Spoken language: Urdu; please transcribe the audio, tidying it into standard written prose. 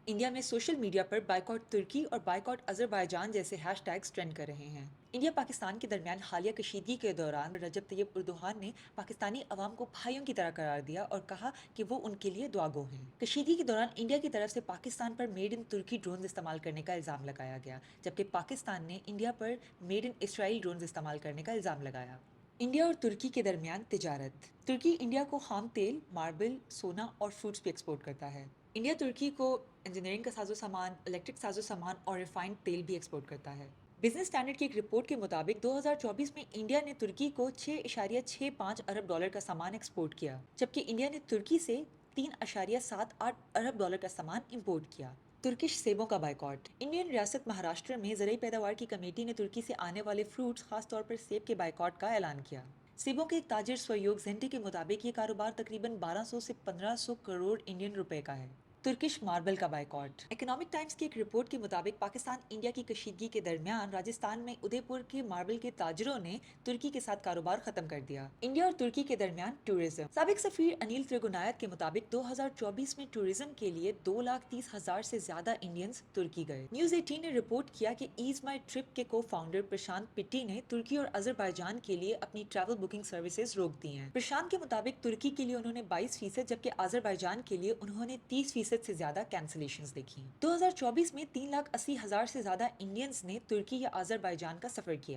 انڈیا میں سوشل میڈیا پر بائیکاٹ ترکی اور بائیکاٹ آذربائیجان جیسے ہیش ٹیگز ٹرینڈ کر رہے ہیں۔ انڈیا پاکستان کے درمیان حالیہ کشیدگی کے دوران رجب طیب اردوغان نے پاکستانی عوام کو بھائیوں کی طرح قرار دیا اور کہا کہ وہ ان کے لیے دعا گو ہیں۔ کشیدگی کے دوران انڈیا کی طرف سے پاکستان پر میڈ ان ترکی ڈرونز استعمال کرنے کا الزام لگایا گیا، جبکہ پاکستان نے India per made in Israel drones استعمال کرنے کا الزام لگایا۔ انڈیا اور ترکی کے درمیان تجارت۔ ترکی انڈیا کو خام تیل، ماربل، سونا اور فروٹس بھی ایکسپورٹ کرتا ہے۔ انڈیا ترکی کو انجینئرنگ کا ساز و سامان، الیکٹرک ساز و سامان اور ریفائنڈ تیل بھی ایکسپورٹ کرتا ہے۔ بزنس اسٹینڈرڈ کی ایک رپورٹ کے مطابق 2024 میں انڈیا نے ترکی کو 6.65 ارب ڈالر کا سامان ایکسپورٹ کیا، جبکہ انڈیا نے ترکی سے 3.78 ارب ڈالر کا سامان امپورٹ کیا۔ ترکش سیبوں کا بائیکاٹ۔ انڈین ریاست مہاراشٹر میں زرعی پیداوار کی کمیٹی نے ترکی سے آنے والے فروٹس، خاص طور پر سیب کے بائیکاٹ کا اعلان کیا۔ سیبوں کے ایک تاجر سویوگ زینٹے کے مطابق یہ کاروبار تقریباً 1200 سے 1500 کروڑ انڈین روپے کا ہے۔ ترکش ماربل کا بائیکاٹ۔ اکنامک ٹائمز کی ایک رپورٹ کے مطابق پاکستان انڈیا کی کشیدگی کے درمیان راجستھان میں ادے پور کے ماربل کے تاجروں نے ترکی کے ساتھ کاروبار ختم کر دیا۔ انڈیا اور ترکی کے درمیان ٹورزم۔ سابق سفیر انیل تریگونایت کے مطابق 2024 میں ٹورزم کے لیے 2,30,000 سے زیادہ انڈینز ترکی گئے۔ نیوز 18 نے رپورٹ کیا کہ ایز مائی ٹرپ کے کو فاؤنڈر پرشانت پٹی نے ترکی اور آذربائیجان کے لیے اپنی ٹریول بکنگ سروسز روک دی ہیں۔ پرشانت کے مطابق ترکی کے لیے انہوں نے 22%، جبکہ آذربائیجان کے لیے انہوں نے 30% سے زیادہ کینسلیشنز دیکھی۔ 2024 میں 3,80,000 سے زیادہ انڈینز نے ترکی یا آذربائیجان کا سفر کیا۔